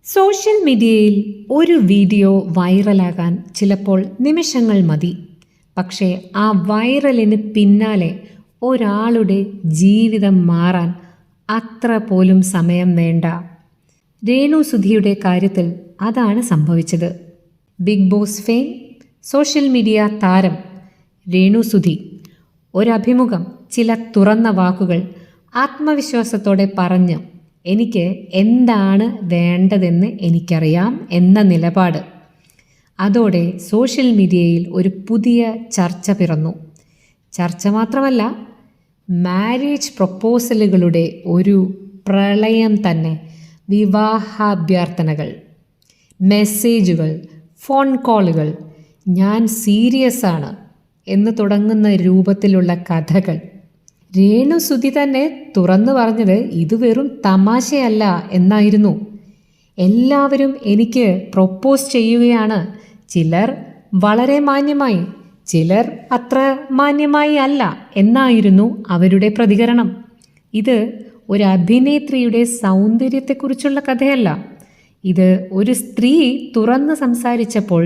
Social മീഡിയയിൽ ഒരു video വൈറലാകാൻ ചിലപ്പോൾ നിമിഷങ്ങൾ മതി. പക്ഷേ ആ വൈറലിന് പിന്നാലെ ഒരാളുടെ ജീവിതം മാറാൻ അത്ര പോലും സമയം വേണ്ട. രേണു സുധിയുടെ കാര്യത്തിൽ അതാണ് സംഭവിച്ചത്. Bigg Boss fame social media താരം രേണു സുധി ഒരഭിമുഖം, ചില തുറന്ന വാക്കുകൾ ആത്മവിശ്വാസത്തോടെ പറഞ്ഞു, എനിക്ക് എന്താണ് വേണ്ടതെന്ന് എനിക്കറിയാം എന്ന നിലപാട്. അതോടെ സോഷ്യൽ മീഡിയയിൽ ഒരു പുതിയ ചർച്ച പിറന്നു. ചർച്ച മാത്രമല്ല, മാരേജ് പ്രൊപ്പോസലുകളുടെ ഒരു പ്രളയം തന്നെ. വിവാഹാഭ്യർത്ഥനകൾ, മെസ്സേജുകൾ, ഫോൺ കോളുകൾ, ഞാൻ സീരിയസ് ആണ് എന്ന് തുടങ്ങുന്ന രൂപത്തിലുള്ള കഥകൾ. രേണു സുധി തന്നെ തുറന്നു പറഞ്ഞത് ഇത് വെറും തമാശയല്ല എന്നായിരുന്നു. എല്ലാവരും എനിക്ക് പ്രൊപ്പോസ് ചെയ്യുകയാണ്, ചിലർ വളരെ മാന്യമായി, ചിലർ അത്ര മാന്യമായി അല്ല എന്നായിരുന്നു അവരുടെ പ്രതികരണം. ഇത് ഒരു അഭിനേത്രിയുടെ സൗന്ദര്യത്തെക്കുറിച്ചുള്ള കഥയല്ല. ഇത് ഒരു സ്ത്രീ തുറന്ന് സംസാരിച്ചപ്പോൾ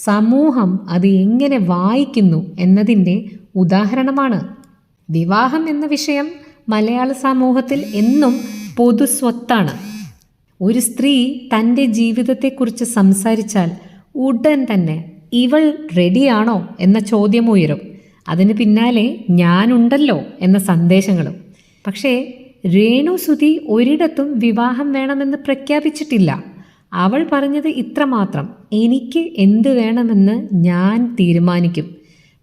സമൂഹം അത് എങ്ങനെ വായിക്കുന്നു എന്നതിൻ്റെ ഉദാഹരണമാണ്. വിവാഹം എന്ന വിഷയം മലയാള സമൂഹത്തിൽ എന്നും പൊതുസ്വത്താണ്. ഒരു സ്ത്രീ തൻ്റെ ജീവിതത്തെക്കുറിച്ച് സംസാരിച്ചാൽ ഉടൻ തന്നെ ഇവൾ റെഡിയാണോ എന്ന ചോദ്യം ഉയരും. അതിന് പിന്നാലെ ഞാനുണ്ടല്ലോ എന്ന സന്ദേശങ്ങളും. പക്ഷേ രേണു സുധി ഒരിടത്തും വിവാഹം വേണമെന്ന് പ്രഖ്യാപിച്ചിട്ടില്ല. അവൾ പറഞ്ഞത് ഇത്രമാത്രം, എനിക്ക് എന്ത് വേണമെന്ന് ഞാൻ തീരുമാനിക്കും.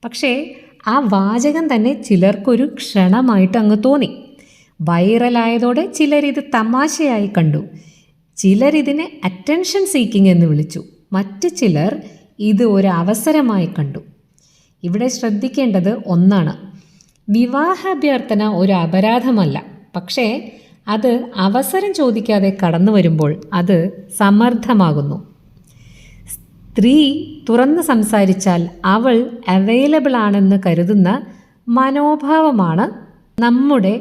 പക്ഷേ ആ വാചകം തന്നെ ചിലർക്കൊരു ക്ഷണമായിട്ട് അങ്ങ് തോന്നി. വൈറലായതോടെ ചിലരിത് തമാശയായി കണ്ടു, ചിലരിതിനെ അറ്റൻഷൻ സീക്കിംഗ് എന്ന് വിളിച്ചു, മറ്റ് ചിലർ ഇത് ഒരു അവസരമായി കണ്ടു. ഇവിടെ ശ്രദ്ധിക്കേണ്ടത് ഒന്നാണ്, വിവാഹാഭ്യർത്ഥന ഒരു അപരാധമല്ല. പക്ഷേ അത് അവസരം ചോദിക്കാതെ കടന്നു വരുമ്പോൾ അത് സമ്മർദ്ദമാകുന്നു. സ്ത്രീ തുറന്ന് സംസാരിച്ചാൽ അവൾ അവൈലബിൾ ആണെന്ന് കരുതുന്ന മനോഭാവമാണ് നമ്മുടെ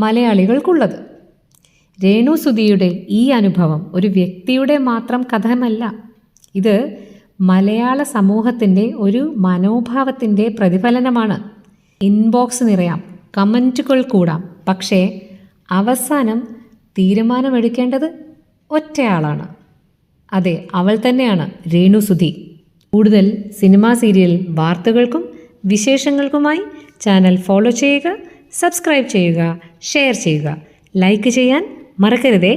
മലയാളികൾക്കുള്ളത്. രേണു സുധിയുടെ ഈ അനുഭവം ഒരു വ്യക്തിയുടെ മാത്രം കഥമല്ല. ഇത് മലയാള സമൂഹത്തിൻ്റെ ഒരു മനോഭാവത്തിൻ്റെ പ്രതിഫലനമാണ്. ഇൻബോക്സ് നിറയാം, കമൻറ്റുകൾ കൂടാം, പക്ഷേ അവസാനം തീരുമാനമെടുക്കേണ്ടത് ഒറ്റയാളാണ്. അതെ, അവൾ തന്നെയാണ് രേണു സുധി. കൂടുതൽ സിനിമാ സീരിയൽ വാർത്തകൾക്കും വിശേഷങ്ങൾക്കുമായി ചാനൽ ഫോളോ ചെയ്യുക, സബ്സ്ക്രൈബ് ചെയ്യുക, ഷെയർ ചെയ്യുക, ലൈക്ക് ചെയ്യാൻ മറക്കരുതേ.